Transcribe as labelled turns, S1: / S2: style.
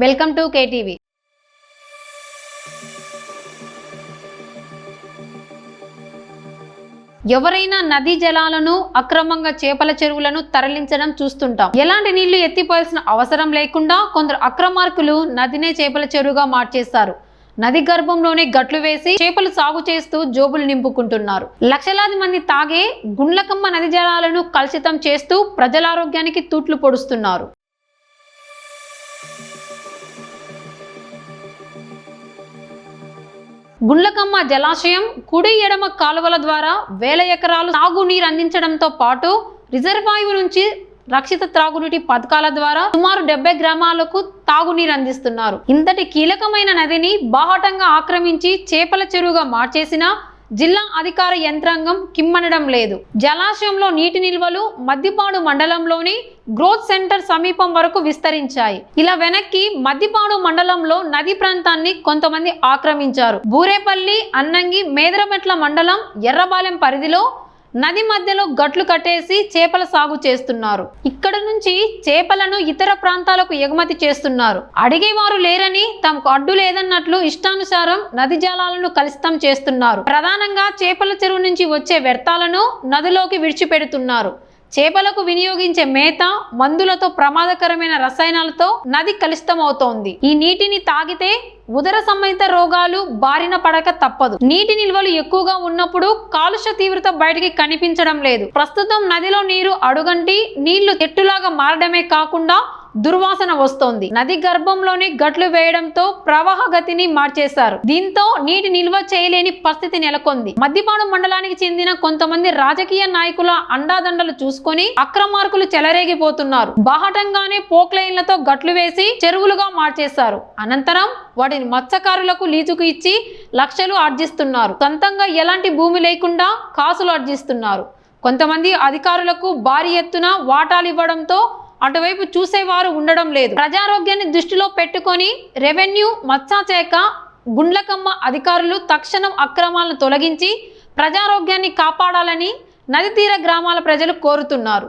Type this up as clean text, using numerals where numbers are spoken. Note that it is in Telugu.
S1: Welcome to KTV. ఎవరైనా నదీ జలాలను అక్రమంగా చేపల చెరువులను తరలించడం చూస్తుంటాం. ఎలాంటి నీళ్లు ఎత్తిపోయాల్సిన అవసరం లేకుండా కొందరు అక్రమార్కులు నదినే చేపల చెరువుగా మార్చేస్తారు. నది గర్భంలోనే గట్లు వేసి చేపలు సాగు చేస్తూ జోబులు నింపుకుంటున్నారు. లక్షలాది మంది తాగే గుండ్లకమ్మ నది జలాలను కలుషితం చేస్తూ ప్రజల ఆరోగ్యానికి తూట్లు పొడుస్తున్నారు. గుండ్లకమ్మ జలాశయం కుడి ఎడమ కాలువల ద్వారా వేల ఎకరాలు తాగునీరు అందించడంతో పాటు రిజర్వాయర్ నుంచి రక్షిత త్రాగునీటి పథకాల ద్వారా సుమారు 70 గ్రామాలకు తాగునీరు అందిస్తున్నారు. ఇంతటి కీలకమైన నదిని బాహాటంగా ఆక్రమించి చేపల చెరువుగా మార్చేసిన జిల్లా అధికార యంత్రాంగం కిమ్మనడం లేదు. జలాశయంలో నీటి నిల్వలు మద్దిపాడు మండలంలోని గ్రోత్ సెంటర్ సమీపం వరకు విస్తరించాయి. ఇలా వెనక్కి మద్దిపాడు మండలంలో నది ప్రాంతాన్ని కొంతమంది ఆక్రమించారు. బూరేపల్లి, అన్నంగి, మేదరమెట్ల మండలం ఎర్రబాలెం పరిధిలో నది మధ్యలో గట్లు కట్టేసి చేపల సాగు చేస్తున్నారు. ఇక్కడ నుంచి చేపలను ఇతర ప్రాంతాలకు ఎగుమతి చేస్తున్నారు. అడిగేవారు లేరని, తమకు అడ్డు లేదన్నట్లు ఇష్టానుసారం నది జలాలను కలుషితం చేస్తున్నారు. ప్రధానంగా చేపల చెరువు నుంచి వచ్చే వ్యర్థాలను నదిలోకి విడిచిపెడుతున్నారు. చేపలకు వినియోగించే మేత, మందులతో ప్రమాదకరమైన రసాయనాలతో నది కలుషితమవుతోంది. ఈ నీటిని తాగితే ఉదర సంబంధిత రోగాలు బారిన పడక తప్పదు. నీటి నిల్వలు ఎక్కువగా ఉన్నప్పుడు కాలుష్య తీవ్రత బయటికి కనిపించడం లేదు. ప్రస్తుతం నదిలో నీరు అడుగంటి నీళ్లు చెట్టులాగా మారడమే కాకుండా దుర్వాసన వస్తోంది. నది గర్భంలోనే గట్లు వేయడంతో ప్రవాహ గతిని మార్చేశారు. దీంతో నీటి నిల్వ చేయలేని పరిస్థితి నెలకొంది. మద్దిపాడు మండలానికి చెందిన కొంతమంది రాజకీయ నాయకుల అండాదండలు చూసుకొని అక్రమార్కులు చెలరేగిపోతున్నారు. బాహటంగానే పోక్లైన్లతో గట్లు వేసి చెరువులుగా మార్చేశారు. అనంతరం వాటిని మత్స్యకారులకు లీజుకు ఇచ్చి లక్షలు ఆర్జిస్తున్నారు. సొంతంగా ఎలాంటి భూమి లేకుండా కాసులు ఆర్జిస్తున్నారు. కొంతమంది అధికారులకు భారీ ఎత్తున వాటాలు ఇవ్వడంతో అటువైపు చూసేవారు ఉండడం లేదు. ప్రజారోగ్యాన్ని దృష్టిలో పెట్టుకొని రెవెన్యూ, మత్స్యశాఖ, గుండ్లకమ్మ అధికారులు తక్షణం అక్రమాలను తొలగించి ప్రజారోగ్యాన్ని కాపాడాలని నది తీర గ్రామాల ప్రజలు కోరుతున్నారు.